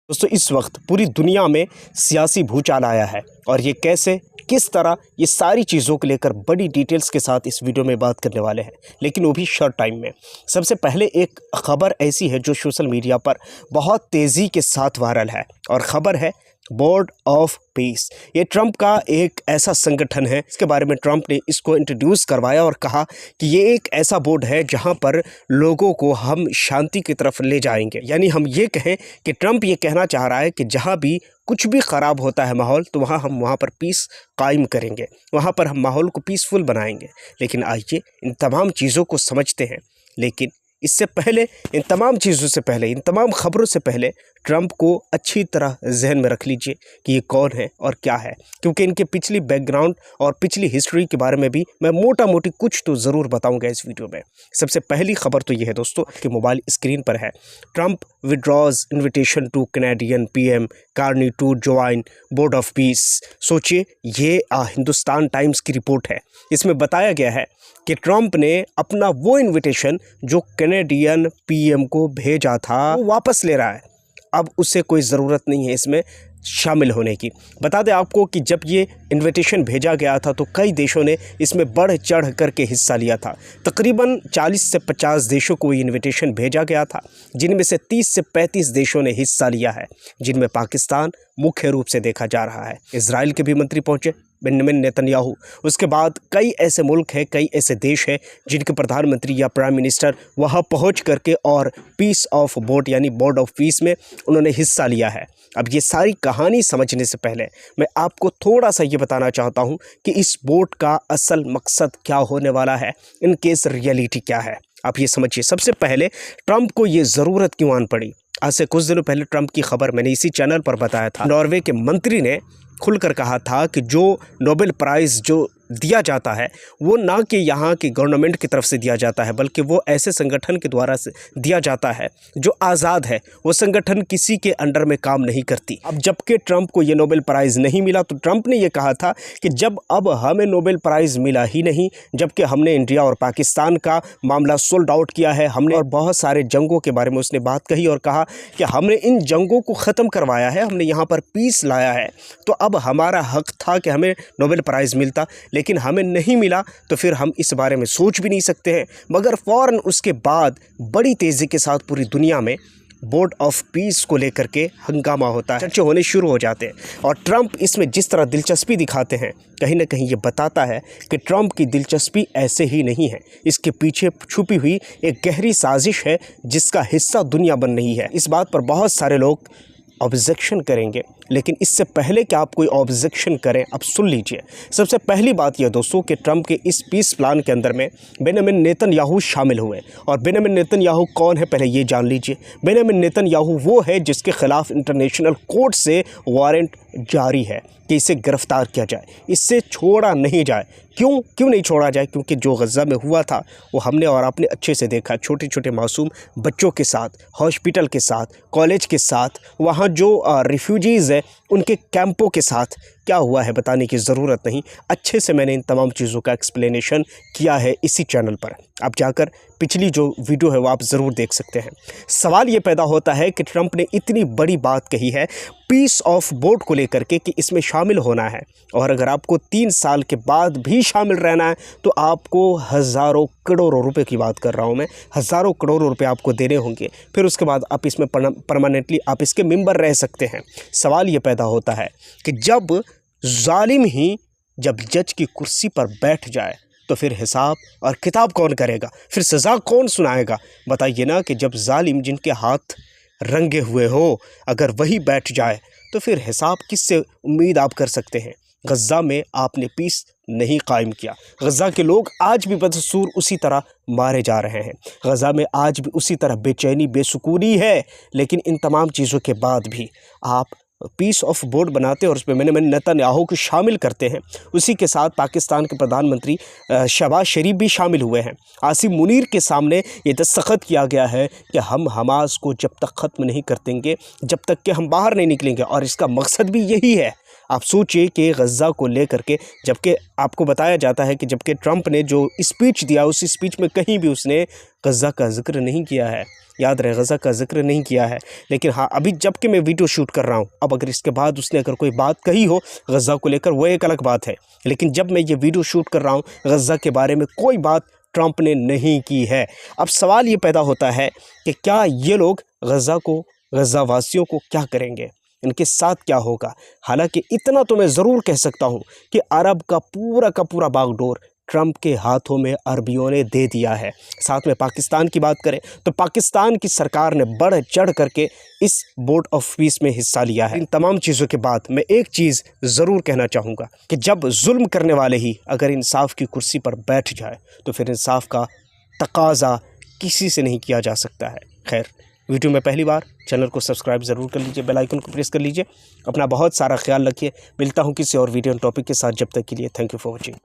दोस्तों इस वक्त पूरी दुनिया में सियासी भूचाल आया है और ये कैसे किस तरह ये सारी चीज़ों को लेकर बड़ी डिटेल्स के साथ इस वीडियो में बात करने वाले हैं, लेकिन वो भी शॉर्ट टाइम में। सबसे पहले एक ख़बर ऐसी है जो सोशल मीडिया पर बहुत तेज़ी के साथ वायरल है और ख़बर है बोर्ड ऑफ पीस। ये ट्रंप का एक ऐसा संगठन है, इसके बारे में ट्रंप ने इसको इंट्रोड्यूस करवाया और कहा कि ये एक ऐसा बोर्ड है जहां पर लोगों को हम शांति की तरफ ले जाएंगे। यानी हम ये कहें कि ट्रंप ये कहना चाह रहा है कि जहां भी कुछ भी ख़राब होता है माहौल, तो हम वहाँ पर पीस कायम करेंगे, वहाँ पर हम माहौल को पीसफुल बनाएंगे। लेकिन आइए इन तमाम चीज़ों को समझते हैं। लेकिन इससे पहले, इन तमाम चीज़ों से पहले, इन तमाम ख़बरों से पहले ट्रंप को अच्छी तरह जहन में रख लीजिए कि ये कौन है और क्या है, क्योंकि इनके पिछली बैकग्राउंड और पिछली हिस्ट्री के बारे में भी मैं मोटा मोटी कुछ तो ज़रूर बताऊंगा इस वीडियो में। सबसे पहली खबर तो ये है दोस्तों कि मोबाइल स्क्रीन पर है, Trump withdraws invitation to Canadian PM Carney to join board of peace. सोचिए, ये हिंदुस्तान टाइम्स की रिपोर्ट है। इसमें बताया गया है कि ट्रंप ने अपना वो इन्विटेशन जो कैनेडियन पीएम को भेजा था वो वापस ले रहा है। अब उसे कोई ज़रूरत नहीं है इसमें शामिल होने की। बता दें आपको कि जब ये इन्विटेशन भेजा गया था तो कई देशों ने इसमें बढ़ चढ़ करके हिस्सा लिया था। तकरीबन 40 से 50 देशों को ये इन्विटेशन भेजा गया था, जिनमें से 30 से 35 देशों ने हिस्सा लिया है, जिनमें पाकिस्तान मुख्य रूप से देखा जा रहा है। इजराइल के भी मंत्री पहुँचे, बेंजामिन नेतन्याहू। उसके बाद कई ऐसे मुल्क हैं, कई ऐसे देश हैं जिनके प्रधानमंत्री या प्राइम मिनिस्टर वहां पहुंच करके और पीस ऑफ बोर्ड यानी बोर्ड ऑफ पीस में उन्होंने हिस्सा लिया है। अब ये सारी कहानी समझने से पहले मैं आपको थोड़ा सा ये बताना चाहता हूं कि इस बोर्ड का असल मकसद क्या होने वाला है, इन केस रियलिटी क्या है। आप ये समझिए। सबसे पहले ट्रंप को ये ज़रूरत क्यों आन पड़ी। आज से कुछ दिनों पहले ट्रंप की खबर मैंने इसी चैनल पर बताया था। नॉर्वे के मंत्री ने खुलकर कहा था कि जो नोबेल प्राइज़ जो दिया जाता है वो ना कि यहाँ की गवर्नमेंट की तरफ से दिया जाता है, बल्कि वो ऐसे संगठन के द्वारा से दिया जाता है जो आज़ाद है। वो संगठन किसी के अंडर में काम नहीं करती। अब जबकि ट्रंप को ये नोबेल प्राइज़ नहीं मिला, तो ट्रंप ने ये कहा था कि जब अब हमें नोबेल प्राइज़ मिला ही नहीं, जबकि हमने इंडिया और पाकिस्तान का मामला सोल्ड आउट किया है, हमने और बहुत सारे जंगों के बारे में उसने बात कही और कहा कि हमने इन जंगों को ख़त्म करवाया है, हमने यहाँ पर पीस लाया है, तो अब हमारा हक था कि हमें नोबेल प्राइज़ मिलता, लेकिन हमें नहीं मिला, तो फिर हम इस बारे में सोच भी नहीं सकते हैं। मगर फ़ौरन उसके बाद बड़ी तेज़ी के साथ पूरी दुनिया में बोर्ड ऑफ पीस को लेकर के हंगामा होता है, चर्चे होने शुरू हो जाते हैं। और ट्रंप इसमें जिस तरह दिलचस्पी दिखाते हैं, कहीं ना कहीं ये बताता है कि ट्रंप की दिलचस्पी ऐसे ही नहीं है, इसके पीछे छुपी हुई एक गहरी साजिश है जिसका हिस्सा दुनिया बन रही है। इस बात पर बहुत सारे लोग ऑब्जेक्शन करेंगे, लेकिन इससे पहले कि आप कोई ऑब्जेक्शन करें, अब सुन लीजिए। सबसे पहली बात यह दोस्तों कि ट्रंप के इस पीस प्लान के अंदर में बेंजामिन नेतन्याहू शामिल हुए। और बेंजामिन नेतन्याहू कौन है पहले ये जान लीजिए। बेंजामिन नेतन्याहू वो है जिसके खिलाफ इंटरनेशनल कोर्ट से वारंट जारी है कि इसे गिरफ्तार किया जाए, इससे छोड़ा नहीं जाए। क्यों नहीं छोड़ा जाए? क्योंकि जो गज़ा में हुआ था वो हमने और आपने अच्छे से देखा। छोटे छोटे मासूम बच्चों के साथ, हॉस्पिटल के साथ, कॉलेज के साथ, वहाँ जो रिफ्यूजीज़ है उनके कैंपों के साथ क्या हुआ है बताने की ज़रूरत नहीं। अच्छे से मैंने इन तमाम चीज़ों का एक्सप्लेनेशन किया है इसी चैनल पर। आप जाकर पिछली जो वीडियो है वो आप ज़रूर देख सकते हैं। सवाल ये पैदा होता है कि ट्रंप ने इतनी बड़ी बात कही है पीस ऑफ बोर्ड को लेकर के कि इसमें शामिल होना है, और अगर आपको 3 साल के बाद भी शामिल रहना है तो आपको हज़ारों करोड़ों रुपए की बात कर रहा हूँ मैं, हज़ारों करोड़ों रुपए आपको देने होंगे। फिर उसके बाद आप इसमें परमानेंटली आप इसके मेंबर रह सकते हैं। सवाल ये पैदा होता है कि जब जालिम ही जब जज की कुर्सी पर बैठ जाए तो फिर हिसाब और किताब कौन करेगा, फिर सज़ा कौन सुनाएगा? बताइए ना कि जब जालिम जिनके हाथ रंगे हुए हो अगर वही बैठ जाए तो फिर हिसाब किससे उम्मीद आप कर सकते हैं? गज़ा में आपने पीस नहीं कायम किया। गज़ा के लोग आज भी बदसूर उसी तरह मारे जा रहे हैं। गज़ा में आज भी उसी तरह बेचैनी बेसुकूनी है। लेकिन इन तमाम चीज़ों के बाद भी आप पीस ऑफ बोर्ड बनाते हैं और उसमें बेंजामिन नेतन्याहू को शामिल करते हैं। उसी के साथ पाकिस्तान के प्रधानमंत्री शहबाज शरीफ भी शामिल हुए हैं। आसिम मुनीर के सामने ये दस्तखत किया गया है कि हम हमास को जब तक ख़त्म नहीं कर देंगे, जब तक कि हम बाहर नहीं निकलेंगे, और इसका मकसद भी यही है। आप सोचिए कि गज़ा को लेकर के, जबकि आपको बताया जाता है कि जबकि ट्रंप ने जो स्पीच दिया उस स्पीच में कहीं भी उसने गज़ा का ज़िक्र नहीं किया है, याद रहे गज़ा का ज़िक्र नहीं किया है। लेकिन हाँ, अभी जबकि मैं वीडियो शूट कर रहा हूँ, अब अगर इसके बाद उसने अगर कोई बात कही हो गज़ा को लेकर, वो एक अलग बात है। लेकिन जब मैं ये वीडियो शूट कर रहा हूँ, गज़ा के बारे में कोई बात ट्रंप ने नहीं की है। अब सवाल ये पैदा होता है कि क्या ये लोग गज़ा को, गज़ा वासियों को क्या करेंगे, इनके साथ क्या होगा। हालांकि इतना तो मैं ज़रूर कह सकता हूँ कि अरब का पूरा बागडोर ट्रंप के हाथों में अरबियों ने दे दिया है। साथ में पाकिस्तान की बात करें तो पाकिस्तान की सरकार ने बढ़ चढ़ करके इस बोर्ड ऑफ पीस में हिस्सा लिया है। इन तमाम चीज़ों के बाद मैं एक चीज़ ज़रूर कहना चाहूँगा कि जब जुल्म करने वाले ही अगर इंसाफ की कुर्सी पर बैठ जाए तो फिर इंसाफ का तकाज़ा किसी से नहीं किया जा सकता है। खैर, वीडियो में पहली बार चैनल को सब्सक्राइब ज़रूर कर लीजिए, बेल आइकन को प्रेस कर लीजिए। अपना बहुत सारा ख्याल रखिए। मिलता हूँ किसी और वीडियो टॉपिक के साथ, जब तक के लिए थैंक यू फॉर वॉचिंग।